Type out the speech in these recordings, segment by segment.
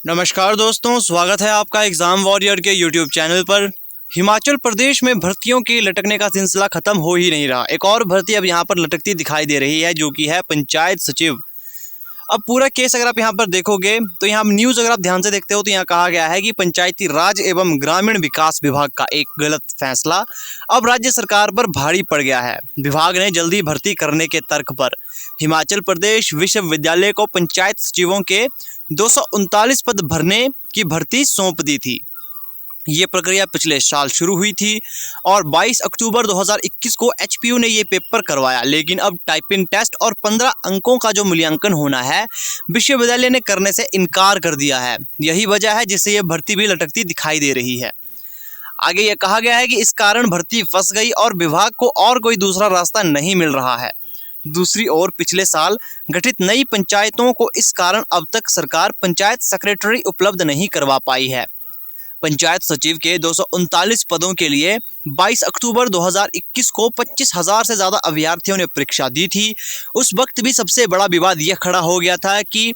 नमस्कार दोस्तों, स्वागत है आपका एग्ज़ाम वॉरियर के यूट्यूब चैनल पर। हिमाचल प्रदेश में भर्तियों के लटकने का सिलसिला ख़त्म हो ही नहीं रहा। एक और भर्ती अब यहाँ पर लटकती दिखाई दे रही है, जो कि है पंचायत सचिव। अब पूरा केस अगर आप यहाँ पर देखोगे तो यहाँ न्यूज़ अगर आप ध्यान से देखते हो तो यहाँ कहा गया है कि पंचायती राज एवं ग्रामीण विकास विभाग का एक गलत फैसला अब राज्य सरकार पर भारी पड़ गया है। विभाग ने जल्दी भर्ती करने के तर्क पर हिमाचल प्रदेश विश्वविद्यालय को पंचायत सचिवों के 239 पद भरने की भर्ती सौंप दी थी। ये प्रक्रिया पिछले साल शुरू हुई थी और 22 अक्टूबर 2021 को एचपीयू ने ये पेपर करवाया, लेकिन अब टाइपिंग टेस्ट और 15 अंकों का जो मूल्यांकन होना है विश्वविद्यालय ने करने से इनकार कर दिया है। यही वजह है जिससे ये भर्ती भी लटकती दिखाई दे रही है। आगे ये कहा गया है कि इस कारण भर्ती फंस गई और विभाग को और कोई दूसरा रास्ता नहीं मिल रहा है। दूसरी ओर पिछले साल गठित नई पंचायतों को इस कारण अब तक सरकार पंचायत सेक्रेटरी उपलब्ध नहीं करवा पाई है। पंचायत सचिव के 239 पदों के लिए 22 अक्टूबर 2021 को 25,000 से ज़्यादा अभ्यर्थियों ने परीक्षा दी थी। उस वक्त भी सबसे बड़ा विवाद यह खड़ा हो गया था कि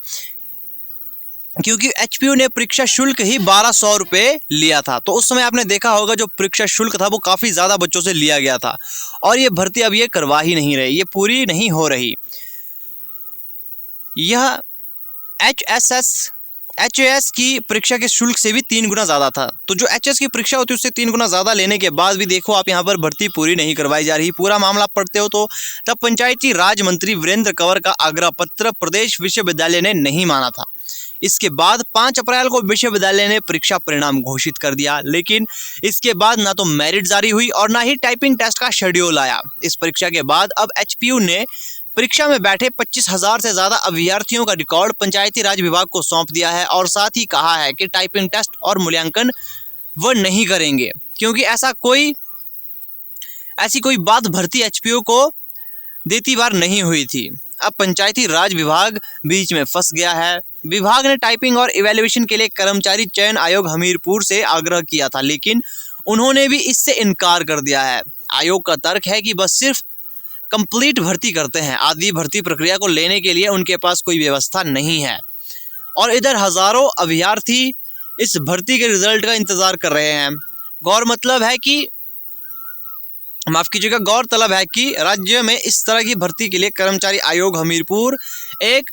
क्योंकि एचपीयू ने परीक्षा शुल्क ही 1200 रुपये लिया था। तो उस समय आपने देखा होगा जो परीक्षा शुल्क था वो काफ़ी ज़्यादा बच्चों से लिया गया था और ये भर्ती अब ये करवा ही नहीं रही, ये पूरी नहीं हो रही। यह एचएस की परीक्षा के शुल्क से भी 3 गुना ज़्यादा था। तो जो एचएस की परीक्षा होती है उससे 3 गुना ज़्यादा लेने के बाद भी देखो आप यहाँ पर भर्ती पूरी नहीं करवाई जा रही। पूरा मामला पढ़ते हो तो तब पंचायती राज मंत्री वीरेंद्र कंवर का आग्रह पत्र प्रदेश विश्वविद्यालय ने नहीं माना था। इसके बाद 5 अप्रैल को विश्वविद्यालय ने परीक्षा परिणाम घोषित कर दिया, लेकिन इसके बाद ना तो मेरिट जारी हुई और ना ही टाइपिंग टेस्ट का शेड्यूल आया। इस परीक्षा के बाद अब एचपीयू ने परीक्षा में बैठे 25,000 से ज़्यादा अभ्यर्थियों का रिकॉर्ड पंचायती राज विभाग को सौंप दिया है और साथ ही कहा है कि टाइपिंग टेस्ट और मूल्यांकन वह नहीं करेंगे, क्योंकि ऐसी कोई बात भर्ती एचपीयू को देती बार नहीं हुई थी। अब पंचायती राज विभाग बीच में फंस गया है। विभाग ने टाइपिंग और इवैल्यूएशन के लिए कर्मचारी चयन आयोग हमीरपुर से आग्रह किया था, लेकिन उन्होंने भी इससे इनकार कर दिया है। आयोग का तर्क है कि बस सिर्फ कंप्लीट भर्ती करते हैं, आदि भर्ती प्रक्रिया को लेने के लिए उनके पास कोई व्यवस्था नहीं है। और इधर हजारों अभ्यर्थी इस भर्ती के रिजल्ट का इंतजार कर रहे हैं। गौरतलब है कि राज्य में इस तरह की भर्ती के लिए कर्मचारी आयोग हमीरपुर एक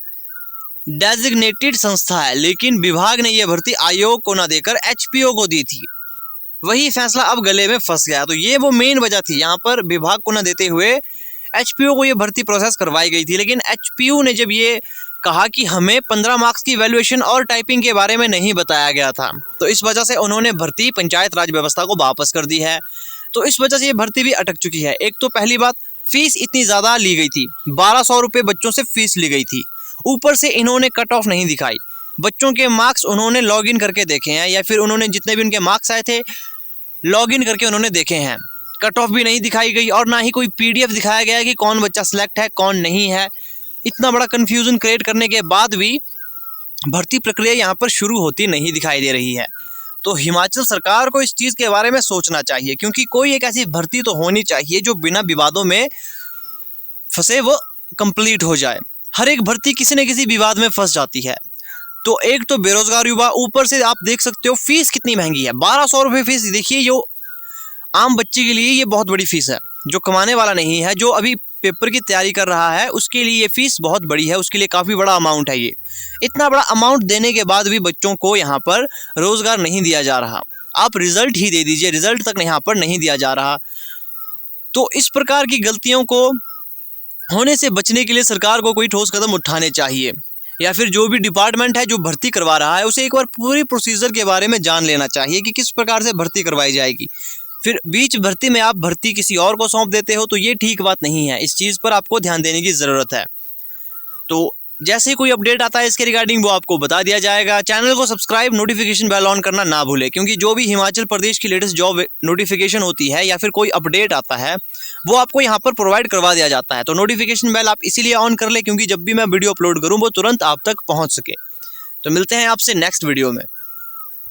डेजिग्नेटेड संस्था है, लेकिन विभाग ने यह भर्ती आयोग को न देकर एचपीयू को दी थी। वही फैसला अब गले में फंस गया। तो ये वो मेन वजह थी, यहाँ पर विभाग को न देते हुए एचपीयू को ये भर्ती प्रोसेस करवाई गई थी। लेकिन एचपीयू ने जब ये कहा कि हमें 15 मार्क्स की वैल्यूएशन और टाइपिंग के बारे में नहीं बताया गया था, तो इस वजह से उन्होंने भर्ती पंचायत राज व्यवस्था को वापस कर दी है। तो इस वजह से ये भर्ती भी अटक चुकी है। एक तो पहली बात, फीस इतनी ज़्यादा ली गई थी, 1200 रुपये बच्चों से फीस ली गई थी। ऊपर से इन्होंने कट ऑफ नहीं दिखाई। बच्चों के मार्क्स उन्होंने लॉगिन करके देखे हैं, या फिर उन्होंने जितने भी उनके मार्क्स आए थे लॉगिन करके उन्होंने देखे हैं। कट ऑफ भी नहीं दिखाई गई और ना ही कोई पीडीएफ दिखाया गया है कि कौन बच्चा सिलेक्ट है कौन नहीं है। इतना बड़ा कन्फ्यूज़न क्रिएट करने के बाद भी भर्ती प्रक्रिया यहाँ पर शुरू होती नहीं दिखाई दे रही है। तो हिमाचल सरकार को इस चीज़ के बारे में सोचना चाहिए, क्योंकि कोई एक ऐसी भर्ती तो होनी चाहिए जो बिना विवादों में फंसे वो कंप्लीट हो जाए। हर एक भर्ती किसी न किसी विवाद में फंस जाती है। तो एक तो बेरोजगार युवा, ऊपर से आप देख सकते हो फीस कितनी महंगी है, 1200 रुपये फीस। देखिए जो आम बच्चे के लिए ये बहुत बड़ी फीस है, जो कमाने वाला नहीं है, जो अभी पेपर की तैयारी कर रहा है उसके लिए ये फीस बहुत बड़ी है, उसके लिए काफ़ी बड़ा अमाउंट है। ये इतना बड़ा अमाउंट देने के बाद भी बच्चों को यहाँ पर रोज़गार नहीं दिया जा रहा। आप रिज़ल्ट ही दे दीजिए, रिज़ल्ट तक यहाँ पर नहीं दिया जा रहा। तो इस प्रकार की गलतियों को होने से बचने के लिए सरकार को कोई ठोस कदम उठाने चाहिए, या फिर जो भी डिपार्टमेंट है जो भर्ती करवा रहा है उसे एक बार पूरी प्रोसीजर के बारे में जान लेना चाहिए कि किस प्रकार से भर्ती करवाई जाएगी। फिर बीच भर्ती में आप भर्ती किसी और को सौंप देते हो तो ये ठीक बात नहीं है। इस चीज़ पर आपको ध्यान देने की ज़रूरत है। तो जैसे ही कोई अपडेट आता है इसके रिगार्डिंग वो आपको बता दिया जाएगा। चैनल को सब्सक्राइब, नोटिफिकेशन बेल ऑन करना ना भूलें, क्योंकि जो भी हिमाचल प्रदेश की लेटेस्ट जॉब नोटिफिकेशन होती है या फिर कोई अपडेट आता है वो आपको यहाँ पर प्रोवाइड करवा दिया जाता है। तो नोटिफिकेशन बेल आप इसीलिए ऑन कर लें क्योंकि जब भी मैं वीडियो अपलोड करूँ वो तुरंत आप तक पहुँच सके। तो मिलते हैं आपसे नेक्स्ट वीडियो में।